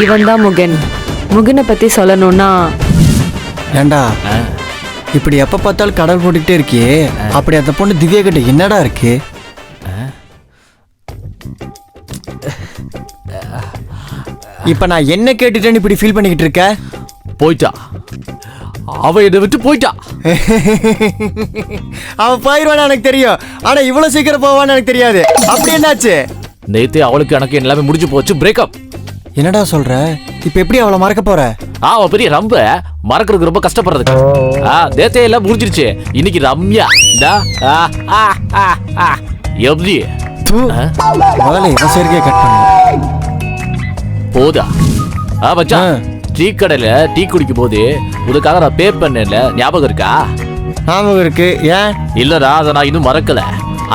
இவன் தான் முகன். முகனை பத்தி சொல்லணும்னா, ஏண்டா இப்படி எப்ப பார்த்தாலும் கடல் போட்டுக்கிட்டே இருக்கியே, அப்படி அந்த பொண்ணு திவ்யா கிட்ட என்னடா இருக்கு? இப்ப நான் என்ன கேட்டுட்டேன்னு இப்படி ஃபீல் பண்ணிக்கிட்டு இருக்க? போயிட்டா, அவ என்னை விட்டு போயிட்டா. அவ போயிடுவான்னு எனக்கு தெரியும், ஆனா இவ்வளவு சீக்கிரம் போவான்னு எனக்கு தெரியாது. அப்படி என்னாச்சு? நேத்து அவளுக்கு எனக்கு எல்லாமே முடிஞ்சு போச்சு, பிரேக்கப். என்னடா சொல்ற? இப்ப எப்படி அவளை மறக்க போற? அவ பெரிய ரம்ப, மறக்கிறதுக்கு ரொம்ப கஷ்டப்படுறதுக்கு. நேத்தே எல்லாம் முடிஞ்சிருச்சு. இன்னைக்கு ரம்யா எப்படி முதல்ல இவன் சேர்க்கையை கட் பண்ணு. போதா மச்சான், டீ கடையில டீ குடிக்கும் போது உனக்காக நான் பே பண்ணல, ஞாபகம் இருக்கா? ஞாபகம் இருக்கு. ஏன்? இல்லடா, அதை நான் இன்னும் மறக்கல.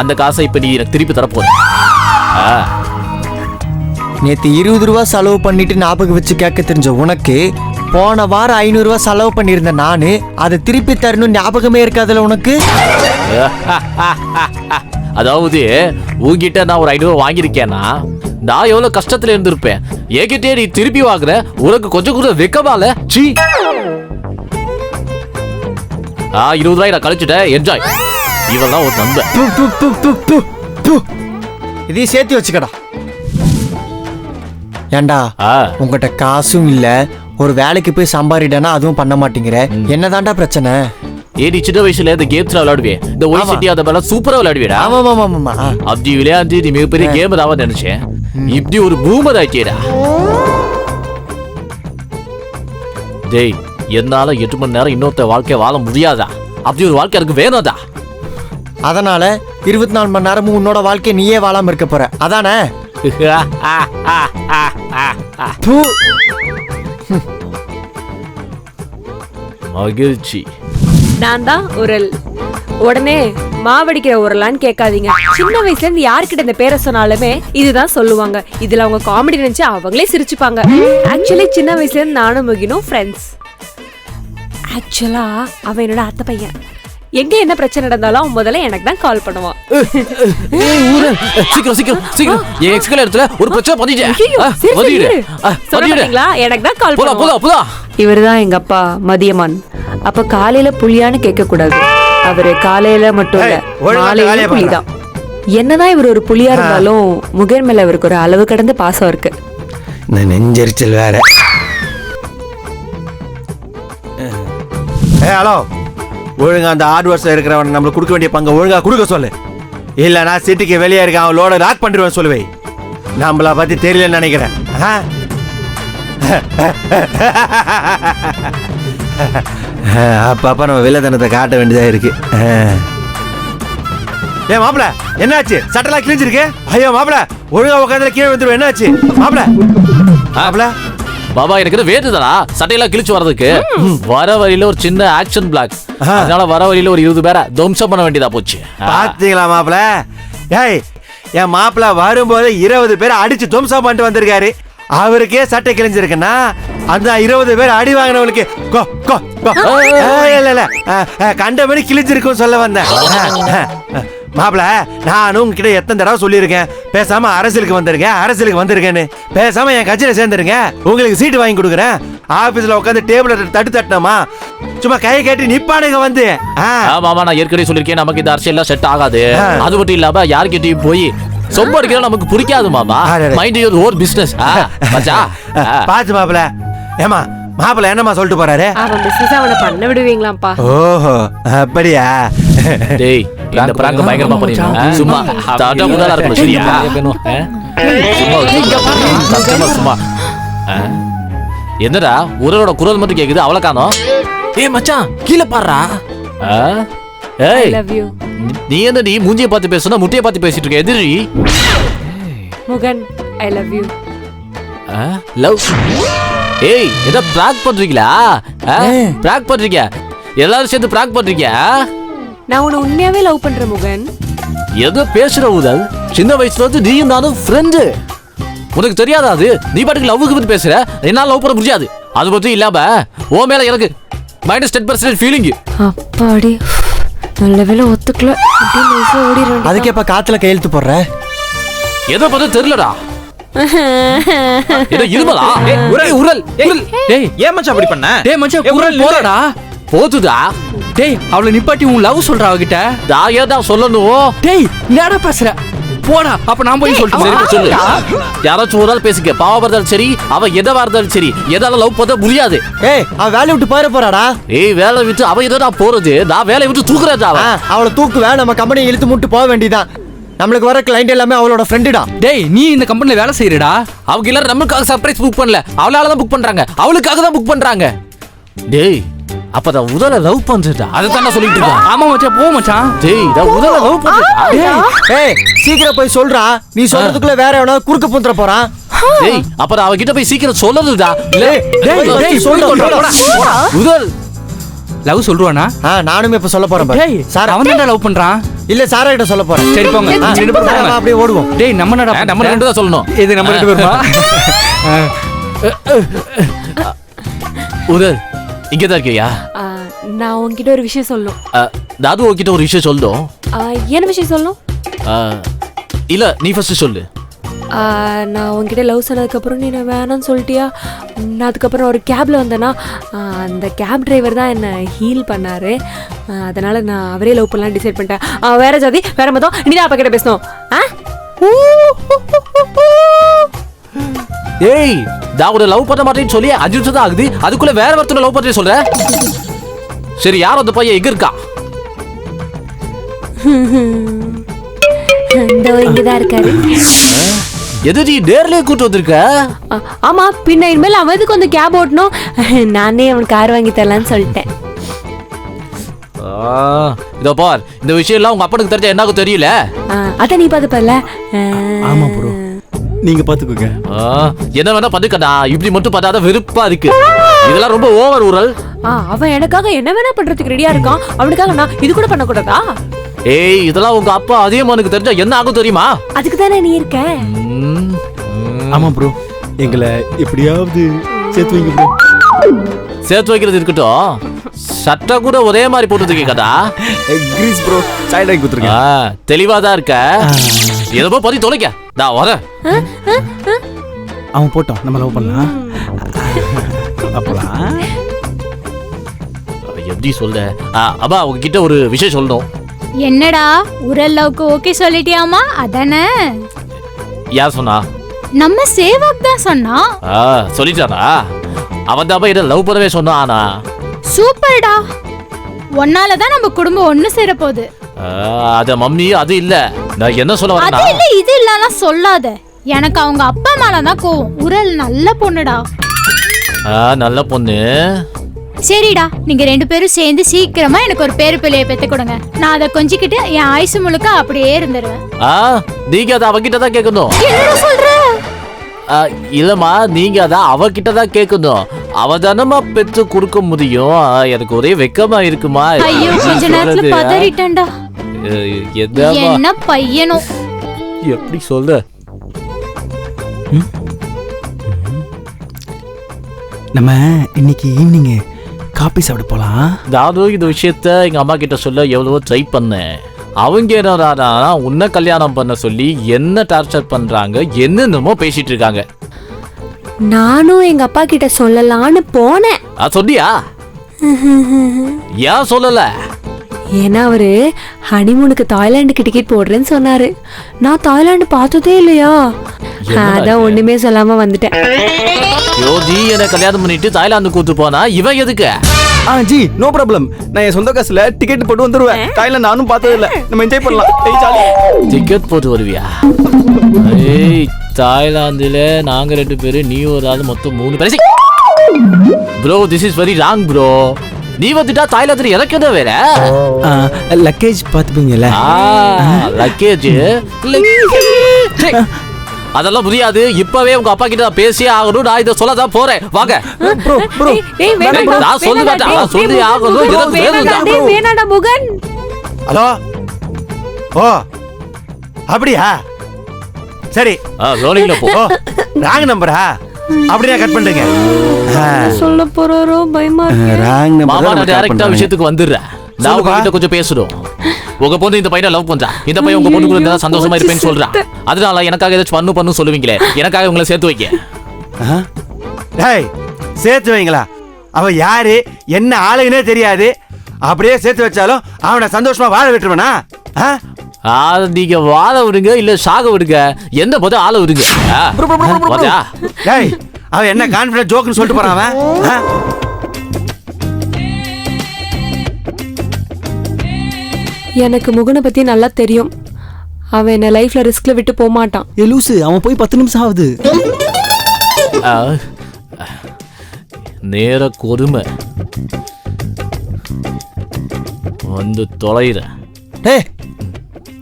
அந்த காசை இப்ப நீ எனக்கு திருப்பி தரப்போற. நேத்து 20 ரூபா செலவு பண்ணிட்டு ஞாபகம் வச்சு கேட்க தெரிஞ்ச உனக்கு, போன வாரம் 500 ரூபா செலவு பண்ணியிருந்தேன் நானு, அதை திருப்பி தரணும் ஞாபகமே இருக்காதுல உனக்கு? அதாவது உங்ககிட்ட நான் ஒரு 500 ரூபா வாங்கியிருக்கேன்னா நான் எவ்வளவு கஷ்டத்துல இருந்திருப்பேன். என்கிட்டே நீ திருப்பி வாங்குற, உனக்கு கொஞ்சம் கூட வெக்கமால? 20 ரூபாய் நான் கழிச்சுட்டேன், என்ஜாய். இவெல்லாம் ஒரு நண்பன். இதையும் சேர்த்து வச்சுக்கடா. ஏண்டா உங்ககிட்ட காசும் இல்ல, ஒரு வேலைக்கு போய் சம்பாரிடனா அதுவும் பண்ண மாட்டேங்கிற, என்னதான்டா பிரச்சனை? ஏடி சின்ன வயசுல இந்த கேம்ஸ் விளையாடுவேன், இந்த ஒய் சிட்டி அத மேல சூப்பரா விளையாடுவேடா. ஆமா. அப்படி விளையாண்டு நீ மிகப்பெரிய கேமர் ஆவ நினைச்சேன். இப்படி ஒரு பூமர் ஆயிட்டேடா. டேய், என்னால 8 மணி நேரம் இன்னொருத்த வாழ்க்கை வாழ முடியாதா? அப்படி ஒரு வாழ்க்கை எனக்கு வேணாதா? அதனால 24 மணி நேரமும் உன்னோட வாழ்க்கை நீயே வாழாம இருக்க போற, அதானே? மகிழ்ச்சி. நான் தான் உரல். உடனே மாவடிக்கிற உரலான்னு கேட்காதீங்க. சின்ன வயசுல இருந்து யாருக்கிட்ட இந்த பேரை சொன்னாலுமே இதுதான் சொல்லுவாங்க. இதுல அவங்க காமெடி நினைச்சு அவங்களே சிரிச்சுப்பாங்க. ஆக்சுவலி சின்ன வயசுல இருந்து நானும் முகினும் ஃப்ரெண்ட்ஸ். ஆக்சுவலா அவன் என்னோட அத்தை பையன். எங்க என்ன பிரச்சனை நடந்தாலும் அவன் முதல்ல எனக்கு தான் கால் பண்ணுவான். சீக்கிரம் என் எக்ஸ்கல் இடத்துல ஒரு பிரச்சனை பண்ணிட்டேன். எனக்கு தான் கால் பண்ணுவான். இவர்தான் எங்க அப்பா மதியமான். அப்ப காலையில புலியான்னு கேட்க கூடாது. அவரு காலையில மட்டும் இல்ல, மாலையில புலிதான். என்னதான் இவர் ஒரு புலியா இருந்தாலும் முகன் மேல இவருக்கு ஒரு அளவு கடந்த பாசம் இருக்கு. நெஞ்சரிச்சல் வேற. ஹலோ, ஒழுங்கா அந்த ஹார்ட்வேர்ஸ்ல இருக்கிறவன் நம்மளுக்கு கொடுக்க வேண்டிய பங்கு ஒழுங்கா கொடுக்க சொல்லு. இல்லைனா சிட்டிக்கு வெளியே இருக்க அவன் லோட லாக் பண்ணிடுவேன் சொல்லுவே. நம்மள பத்தி தெரியலன்னு நினைக்கிறேன். அப்பப்ப நம்ம வில்லத்தனத்தை காட்ட வேண்டியதா இருக்கு. ஏ மாப்பிள, என்னாச்சு? சட்டெல்லாம் கிழிஞ்சிருக்கு. ஐயோ மாப்பிள, ஒழுங்கா உட்காந்து கீழே வந்துடும். என்னாச்சு மாப்பிள? மாப்பிள பாபா, எனக்கு வேண்டுதா சட்டையெல்லாம் கிழிச்சு வர்றதுக்கு. வர வழியில ஒரு சின்ன ஆக்ஷன் பிளாக், அதனால வர வழியில ஒரு 20 பேரை துவம்சம் பண்ண வேண்டியதா போச்சு. பாத்தீங்களா மாப்பிள? ஏய், என் மாப்பிள வரும்போது 20 பேரை அடிச்சு துவம்சம் பண்ணிட்டு வந்திருக்காரு. அவருக்கே சட்டை கிழிஞ்சிருக்குன்னா அந்த 20 பேர் அடி வாங்கினவனுக்கு கண்டபடி கிழிஞ்சிருக்கும் சொல்ல வந்தேன். மாப்பிள, நானும் உங்ககிட்ட எத்தனை தடவை சொல்லியிருக்கேன், பேசாம அரசியலுக்கு வந்திருக்கேன்னு. பேசாம என் கட்சியில சேர்ந்துருங்க, உங்களுக்கு சீட்டு வாங்கி கொடுக்குறேன். ஆபீஸ்ல உட்காந்து டேபிள் தட்டணுமா? சும்மா கையை கேட்டு நிப்பானுங்க வந்து. மாமா, நான் ஏற்கனவே சொல்லிருக்கேன், நமக்கு இந்த அரசியல் செட் ஆகாது. அது மட்டும் இல்லாம யாருக்கிட்டையும் போய் சொம்ப அடிக்கிற நமக்கு பிடிக்காது மாமா. Mind your own business. பாத்து மாப்பிள. ஏமா மாப்பிள என்னமா சொல்லிட்டு போறாரு? அவன் பிசினஸ் அவனை பண்ண விடுவீங்களாப்பா? ஓஹோ, அப்படியா? டேய், இந்த பிராங்க் பயங்கரமா பண்ணிடலாம். சும்மா தாட்டா முதல்ல இருக்கணும், சரியா? சும்மா என்னடா உரலோட குரல் மட்டும் கேக்குது, அவளை காணோம். ஏய் மச்சான், கீழே பாடுறா. ஏய், நீ என்ன நீ மூஞ்சியை பார்த்து பேசுனா முட்டையை பார்த்து பேசிட்டு இருக்க? எதிரி முகன், ஐ லவ் யூ. லவ்? ஏய், ஏதோ பிராங்க் பண்றீங்களா? பிராங்க் பண்றீங்க, எல்லாரும் சேர்ந்து பிராங்க் பண்றீங்க. நான் உன்னை உண்மையாவே லவ் பண்றேன் முகன். ஏதோ பேசுற உதல், சின்ன வயசுல இருந்து நீயும் நானும் ஃப்ரெண்டு. உனக்கு தெரியாதா அது? நீ பாட்டுக்கு லவ்வுக்கு பத்தி பேசுற, என்னால லவ் பண்ண முடியாது. அது பத்தி இல்லாம ஓ மேல எனக்கு -10% ஃபீலிங். அப்பாடி, நல்ல வேளை ஒத்துக்கல. அப்படியே நைஸா ஓடிடுறேன். அதுக்கேப்பா காத்துல கையெழுத்து போடுற? எதை பார்த்தா தெரியலடா. ஏதோ இருமலா? உரல் டேய் ஏன் மச்சான் அப்படி பண்ண? டேய் மச்சான் குரல் போறடா. போதுடா. டேய் அவளை நிப்பாட்டி உன் லவ் சொல்றா அவகிட்ட. நான் ஏதா சொல்லணும்? டேய் என்னடா பேசுற? போடா. அப்ப நான் போய் சரி, சொல்லிட்டு சொல்லு. யாராச்சும் ஒரு ஆள் பேசிக்க. பாவா இருந்தாலும் சரி, அவ எதவா இருந்தாலும் சரி, எதால லவ் பண்ண முடியாது. ஏய் அவ வேலையை விட்டு போயிட போறாடா. ஏய் வேலை விட்டு அவ எதா போறது, நான் வேலையை விட்டு தூக்குறதா அவ. அவளை தூக்குவே, நம்ம கம்பெனி இழுத்து முட்டு போக வேண்டியதான். நம்மளுக்கு வர கிளைண்ட் எல்லாமே அவளோட ஃப்ரெண்டுடா. டேய் நீ இந்த கம்பெனில வேலை செய்யறடா. அவங்க எல்லாரும் நமக்காக சர்ப்ரைஸ் புக் பண்ணல, அவளால தான் புக் பண்றாங்க, அவளுக்காக தான் புக் பண்றாங்க. டேய் அப்பதான் உதல லவ் பண்றதா? அதை தான் சொல்லிட்டு இருக்கேன். ஆமா மச்சான் போ மச்சான். டேய் நான் உதல லவ் பண்றதா? ஏய் சீக்கிரம் போய் சொல்றா. நீ சொல்றதுக்குள்ள வேற எவனா குறுக்க புந்துற போறான். டேய் அப்ப அவ கிட்ட போய் சீக்கிரம் சொல்லணும்டா. டேய் சொல்றா. உதல் லவ் சொல்றானா? நானும் இப்ப சொல்ல போறேன் பாரு. டேய் சார் அவன் தான் லவ் பண்றான். இல்ல சாரா கிட்ட சொல்ல போறேன். சரி போங்க. நீங்க ரெண்டு பேரும் போங்க. அப்படியே ஓடுவோம். டேய் நம்ம என்னடா நம்ம ரெண்டு தான் சொல்லணும். இது நம்ம ரெண்டு பேருமா? உதல் இங்க தான் இருக்கியா? நான் உன்கிட்ட ஒரு விஷயம் சொல்லணும். தாது உன்கிட்ட ஒரு விஷயம் சொல்லணும். என்ன விஷயம் சொல்லணும்? இல்ல நீ ஃபர்ஸ்ட் சொல்லு. நான் உன்கிட்ட லவ் சொன்னதுக்கப்புறம் நீ நான் வேணான்னு சொல்லிட்டியா? நான் அதுக்கப்புறம் ஒரு கேபில் வந்தேன்னா அந்த கேப் டிரைவர் தான் என்னை ஹீல் பண்ணார். அதனால் நான் அவரே லவ் பண்ணலான்னு டிசைட் பண்ணிட்டேன். வேற ஜாதி வேற மதம், நீ தான் அப்பா கிட்ட பேசணும். ஏய் நான் உன்னை லவ் பண்ண மாட்டேன்னு சொல்லி 5 நிமிஷம் தான் ஆகுது, அதுக்குள்ள வேற ஒருத்தனை லவ் பண்ணி சொல்ற. சரி யார் அந்த பையன் எங்க இருக்கா? இங்கதான் இருக்காரு. எது நீ நேர்லயே கூட்டு வந்திருக்க? ஆமா பின்ன இனிமேல் அவன் எதுக்கு வந்து கேப் ஓட்டணும்? நானே அவனுக்கு கார் வாங்கி தரலான்னு சொல்லிட்டேன். இதோ பார், இந்த விஷயம் எல்லாம் உங்க அப்பனுக்கு தெரிஞ்சா என்னாகும் தெரியல. அத நீ பாத்துப்பல. ஆமா ப்ரோ நீங்க பாத்துக்கோங்க. என்ன வேணா பண்ணுக்கடா, இப்படி மட்டும் பார்த்தாதான் வெறுப்பா இருக்கு. இதெல்லாம் ரொம்ப ஓவர் ஊரல். அவன் எனக்காக என்ன வேணா பண்றதுக்கு ரெடியா இருக்கான், அவனுக்காக நான் இது கூட பண்ண கூடாதா? ஏய் இதெல்லாம் உங்க அப்பா அதிகமானுக்கு தெரிஞ்சா என்ன ஆகும் தெரியுமா? அதுக்கு தானே நீ இருக்க. ஆமா ப்ரோ எங்களை எப்படியாவது சேர்த்து வைங்க ப்ரோ. சேர்த்து வைக்கிறது இருக்கட்டும், சட்டை கூட ஒரே மாதிரி போட்டு கேட்காதா? கிரீஸ் ப்ரோ சைடு வாங்கி கொடுத்துருக்கேன். தெளிவா தான் இருக்க. எதோ பத்தி தொலைக்க நான் வரேன். அவன் போட்டோம் நம்ம லவ் பண்ணலாம். அப்பலாம் எப்படி சொல்ல? அப்பா உங்ககிட்ட ஒரு விஷயம் சொல்லணும். என்னடா உரல் லவ்க்கு ஓகே சொல்லிட்டியாமா? அதானே யார் சொன்னா? நம்ம சேவாக் தான் சொன்னா. சொல்லிட்டானா? அவன் தான் இதை லவ் பண்ணவே சொன்னானா? சூப்பர்டா, ஒன்னாலதான் நம்ம குடும்பம் ஒண்ணு சேர போகுது. அத மம்மி அது இல்ல, நான் என்ன சொல்ல அது வரேன்னா, இல்ல இது இல்லலாம் சொல்லாத. எனக்கு அவங்க அப்பா மேலதான் கோவம். உரல் நல்ல பொண்ணுடா. நல்ல பொண்ணு. சரிடா, நீங்க 2 பேரும் சேர்ந்து சீக்கிரமா எனக்கு ஒரு பேரு பிள்ளைய பெத்து கொடுங்க. நான் அதை கொஞ்சிக்கிட்டு என் ஆயுசு முழுக்க அப்படியே இருந்துருவேன். நீங்க அதை அவகிட்ட தான் கேட்கணும். என்னடா சொல்ற? இல்லம்மா, நீங்க அதை அவகிட்ட தான் கேட்கணும். அவ தானமா பெத்து கொடுக்க முடியும். எனக்கு ஒரே வெக்கமா இருக்குமா? ஐயோ கொஞ்ச நேரத்துல பதறிட்டேன்டா. என்ன பையனோ எப்படி சொல்ற? நம்ம இன்னைக்கு ஈவினிங் காபி சாப்பிட போலாம். நானும் இந்த விஷயத்த எங்க அம்மா கிட்ட சொல்ல எவ்வளவோ ட்ரை பண்ணேன். அவங்க என்னடா உன்னை கல்யாணம் பண்ண சொல்லி என்ன டார்ச்சர் பண்றாங்க, என்னென்னமோ பேசிட்டு இருக்காங்க. நானும் எங்க அப்பா கிட்ட சொல்லலான்னு போனேன். சொன்னியா? ஏன் சொல்லல? ஏன்னா அவரு ஹனிமூனுக்கு தாய்லாந்துக்கு டிக்கெட் போடுறேன்னு சொன்னாரு. நான் தாய்லாந்து பார்த்ததே இல்லையா, அதான் ஒண்ணுமே சொல்லாம வந்துட்டேன். நீ என்ன கல்யாணம் பண்ணிட்டு தாய்லாந்து கூட்டு போனா இவன் எதுக்கு? Ji no problem. நான் என் சொந்த காசுல டிக்கெட் போட்டு வந்துருவேன். தாய்லாந்து நானும் பார்த்தது இல்ல, நம்ம என்ஜாய் பண்ணலாம். டிக்கெட் போட்டு வருவியா? ஏய் தாய்லாந்துல நாங்க 2 பேரு, நீ ஒரு ஆள், மொத்தம் 3 பேரு. Bro this is very wrong bro. நீ வந்துட்டா தாய்லாந்துல எனக்கு என்ன வேற? லக்கேஜ் பாத்துப்பீங்கல்ல? லக்கேஜ் அதெல்லாம் முடியாது. இப்பவே உங்க அப்பா கிட்ட பேசியே ஆகணும். நான் இதை சொல்லதான் போறேன். வாங்க. நான் சொல்லுவேன், சொல்லி ஆகணும். வேணாடா முகன். ஹலோ. ஓ அப்படியா? சரி ரோலிங்ல போ. ராங் நம்பரா? அப்படியே கட் பண்ணுங்க. சொல்ல போறாரோ பயமா இருக்கு. ராங் மாமா, நான் நம்பர். டைரக்டா விஷயத்துக்கு வந்துடுறேன். நான் உங்ககிட்ட கொஞ்சம் பேசணும். உங்க பொண்ணு இந்த பையனை லவ் பண்றா, இந்த பையன் உங்க பொண்ணு கூட இருந்தா சந்தோஷமா இருப்பேன்னு சொல்றா. அதனால எனக்காக ஏதாச்சும் பண்ணு சொல்லுவீங்களே, எனக்காக உங்களை சேர்த்து வைக்க. டேய் சேர்த்து வைங்களா? அவ யாரு என்ன ஆளுன்னே தெரியாது, அப்படியே சேர்த்து வச்சாலும் அவனை சந்தோஷமா வாழ விட்டுருவனா? நீங்க வாழ விடுங்க இல்ல சாக விடுங்க, என்ன போது ஆள விடுங்க. டேய் அவன் என்ன கான்ஃபிடன்ட் ஜோக்குன்னு சொல்லிட்டு போறான் அவன். எனக்கு முகனை பத்தி நல்லா தெரியும். அவன் என்ன லைஃப்ல ரிஸ்க்ல விட்டு போக மாட்டான். ஏ லூசு, அவன் போய் 10 நிமிஷம் ஆகுது. நேர கொடுமை வந்து தொலைற. ஏய்,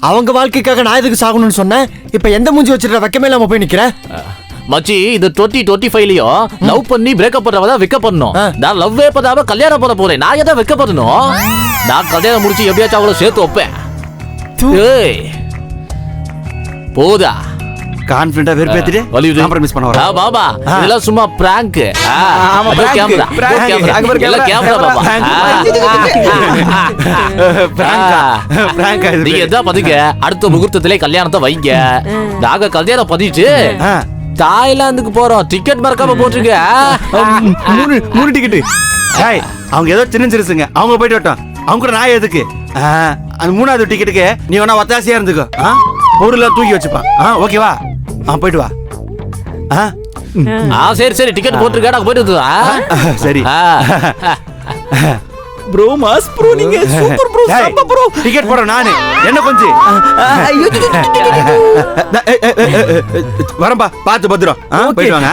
அவங்க வாழ்க்கைக்காக நான் எதுக்கு சாகணும்னு சொன்னேன்? இப்ப எந்த மூஞ்சி வச்சிருக்க வெக்கமே இல்லாம போய் நிக்கிற? மச்சி, இது 2025லயும் லவ் பண்ணி பிரேக்கப் பண்றவதான் வெக்க பண்ணணும். நான் லவ்வே பண்ணாம கல்யாணம் பண்ண போறேன், நான் எதை வெக்க பண்ணணும்? நான் கல்யாணம் முடிச்சு எப்படியாச்சும் அவளை சேர்த்து வைப்பேன். ஏய் போதா கான்ஃபிடன்ட்டா வெறுப்பேத்திட்டு காம்ப்ரமைஸ் பண்ண வர. பாபா இதெல்லாம் சும்மா பிராங்க். ஆமா, prank. கேமரா எல்லாம் கேமரா பாபா. பிராங்கா இது. நீங்க எதா பதிங்க, அடுத்த முகூர்த்தத்திலே கல்யாணத்தை வைங்க. நாங்க கல்யாணம் பதிச்சு தாய்லாந்துக்கு போறோம். டிக்கெட் மறக்காம போட்டுருங்க. 3 டிக்கெட். டேய் அவங்க ஏதோ சின்ன சிறுசுங்க, அவங்க போயிட்டு வரட்டும். அவங்க கூட நான் எதுக்கு? அந்த 3வது டிக்கெட்டுக்கு நீ வேணா ஒத்தாசியா இருந்துக்கோ. பொருள்லாம் தூக்கி வச்சுப்பான். ஓகேவா? போயிட்டு வா. சரி சரி, டிக்கெட் போட்டுருக்க, நாங்க போயிட்டு வந்துடுறோம். சரி ப்ரோ, மாஸ் ப்ரோ, நீங்க சூப்பர் ப்ரோ, சம்ப ப்ரோ. டிக்கெட் போறேன் நானு, என்ன கொஞ்சம் வரம்பா, பார்த்து பத்திரம். போயிட்டு வாங்க.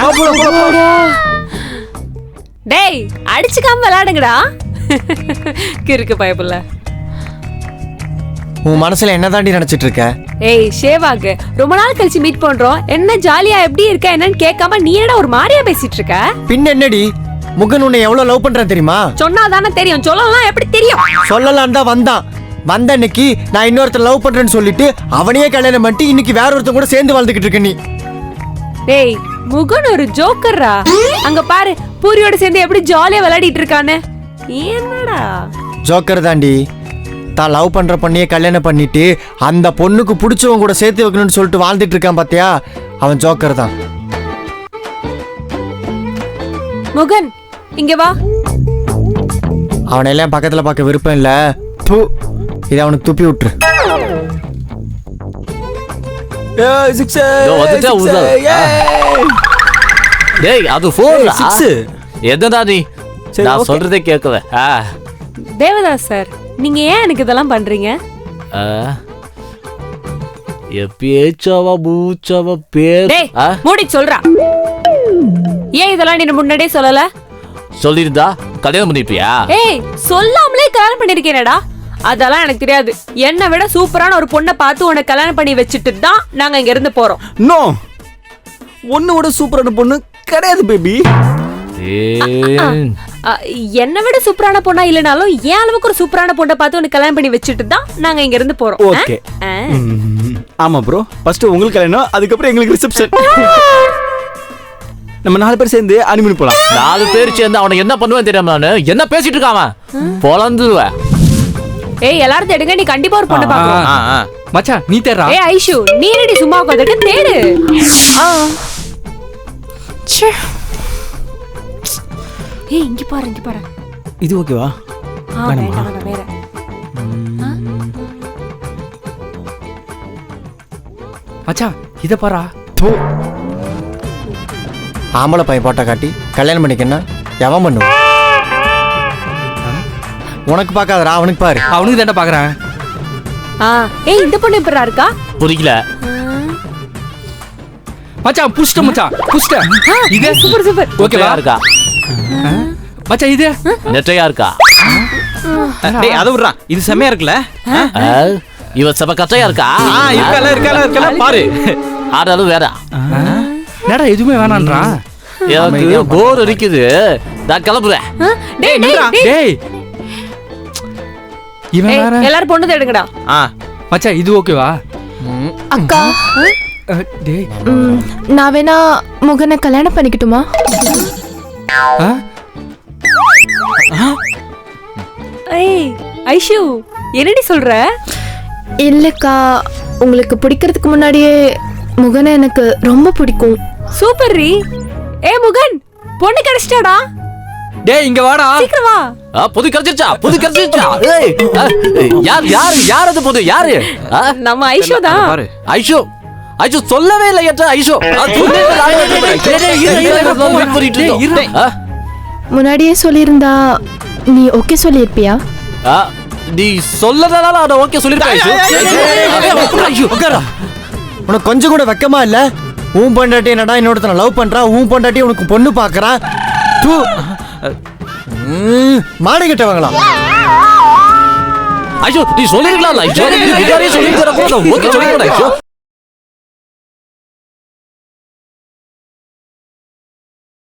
டேய் அடிச்சுக்காம விளையாடுங்கடா. கிறுக்கு பயப்புல. உன் மனசுல என்னதாண்டி நினைச்சிட்டு இருக்க? ஏய் ஷேவாக்கு, ரொம்ப நாள் கழிச்சு மீட் பண்றோம், என்ன ஜாலியா எப்படி இருக்க என்னன்னு கேட்காம நீ என்ன ஒரு மாதிரியா பேசிட்டு இருக்க? பின்ன என்னடி, முகன் உன்னை எவ்வளவு லவ் பண்றேன் தெரியுமா? சொன்னாதானே தெரியும், சொல்லலாம் எப்படி தெரியும்? சொல்லலாம் தான் வந்த அன்னைக்கு நான் இன்னொருத்தர் லவ் பண்றேன்னு சொல்லிட்டு அவனையே கல்யாணம் பண்ணிட்டு இன்னைக்கு வேற ஒருத்தன் கூட சேர்ந்து வாழ்ந்துகிட்டு இருக்க நீ. டேய் முகன் ஒரு ஜோக்கர்ரா. அங்க பாரு பூரியோட சேர்ந்து எப்படி ஜாலியா விளையாடிட்டு இருக்கானே. என்னடா ஜோக்கர் தாண்டி. தான் லவ் பண்ற பொண்ணையே கல்யாணம் பண்ணிட்டு அந்த பொண்ணுக்கு பிடிச்சவங்க கூட சேர்த்து வைக்கணும்னு சொல்லிட்டு வாழ்ந்துட்டு இருக்கான் பாத்தியா, அவன் ஜோக்கர் தான். முகன் இங்க வா. அவனை எல்லாம் பக்கத்துல பார்க்க விருப்பம் இல்ல. இதை அவனுக்கு துப்பி விட்டுரு. டேய் அது போன். எதடா நீ? நான் சொல்றதே கேட்கல. தேவதாஸ் சார், நீங்க ஏன் எனக்கு இதெல்லாம் பண்றீங்க? எப்பேச்சவ பூச்சவ பேர். டேய் மூடி சொல்றா. ஏன் இதெல்லாம் நீ முன்னாடியே சொல்லல? சொல்லிருந்தா கல்யாணம் பண்ணிப்பியா? ஏய் சொல்லாமலே கல்யாணம் பண்ணிருக்கேனடா. அதெல்லாம் எனக்கு தெரியாது. என்னை விட சூப்பரான ஒரு பொண்ணை பார்த்து உன்னை கல்யாணம் பண்ணி வச்சுட்டு தான் நாங்க இங்க இருந்து போறோம். நோ, ஒன்னு விட சூப்பரான பொண்ணு கிடையாது பேபி. என்னை விட சூப்பரான பொண்ணா இல்லனாலும் ஏன் அளவுக்கு ஒரு சூப்பரான பொண்ணை பார்த்து உனக்கு கல்யாணம் பண்ணி வச்சுட்டு தான் நாங்க இங்க இருந்து போறோம். ஓகே. ஆமா ப்ரோ, ஃபர்ஸ்ட் உங்களுக்கு கல்யாணம், அதுக்கப்புறம் எங்களுக்கு ரிசப்ஷன். நம்ம 4 பேர் சேர்ந்து அனிமன் போலாம். 4 பேர் சேர்ந்து அவனை என்ன பண்ணுவேன் தெரியாம நானு என்ன பேசிட்டு இருக்கான்? பொளந்துருவேன். ஏய் எல்லாரும் தேடுங்க, நீ கண்டிப்பா ஒரு பொண்ணை பார்க்கணும். மச்சான் நீ தேடுறா. ஏய் ஐஷு, நீ ரெடி சும்மா உட்கார்ந்துட்டு தேடு. ஏய் இங்க பாரு. இது ஓகேவா? வேண்டாம் வேற. மச்சான் இத பாரா. ஆம்பளை பையன் போட்டா காட்டி கல்யாணம் பண்ணிக்கன்னா எவன் பண்ணுவான்? உனக்கு பார்க்காதடா, அவனுக்கு பாரு. அவனுக்கு தாண்டா பாக்குறேன். ஏய் இந்த பொண்ணு எப்பறா இருக்கா? புரியல. மச்சான் புஷ்ட மச்சான் புஷ்ட. இது சூப்பர். ஓகேவா இருக்கா? மச்சான் இது நெட்டையா இருக்கா? டேய் அத விடுறா, இது செமையா இருக்குல? இவ செம கட்டையா இருக்கா? இருக்கல பாரு. ஆடாலும் வேற. என்னடா எதுவுமே வேணான்றா. எனக்கு போர் அடிக்குது, நான் கிளம்புறேன். டேய் இவன் வேற. எல்லாரும் பொண்ணு தேடுங்கடா. மச்சான் இது ஓகேவா? அக்கா டேய் நான் வேணா முகனை கல்யாணம் பண்ணிக்கட்டுமா? ஏய் ஐஷு என்னடி சொல்ற? இல்லக்கா, உங்களுக்கு பிடிக்கிறதுக்கு முன்னாடியே முகனை எனக்கு ரொம்ப பிடிக்கும். சூப்பர் ரீ. ஏ முகன், பொண்ணு கிடைச்சிட்டாடா. டேய் இங்க வாடா. சீக்கிரம் வா. புது கிடைச்சிருச்சா? ஏய், யார் அது புது யாரு? நம்ம ஐஷோ தான். பாரு ஐஷோ சொல்லவே இல்லை ஏற்ற ஐஷோ. முன்னாடியே சொல்லியிருந்தா நீ ஓகே சொல்லியிருப்பியா? நீ சொல்லதால அத ஓகே சொல்லிருப்பேன். ஐயோ உனக்கு கொஞ்சம் கூட வெக்கமா இல்ல? உன் பொண்டாட்டி என்னடா இன்னொருத்தனை லவ் பண்றா, உன் பொண்டாட்டி உனக்கு பொண்ணு பாக்குறா. மாடு கிட்டவங்களா? ஐயோ நீ சொல்லிருக்கலாம். ஐயோ நீ சொல்லிருக்க ஓகே சொல்லிருக்க.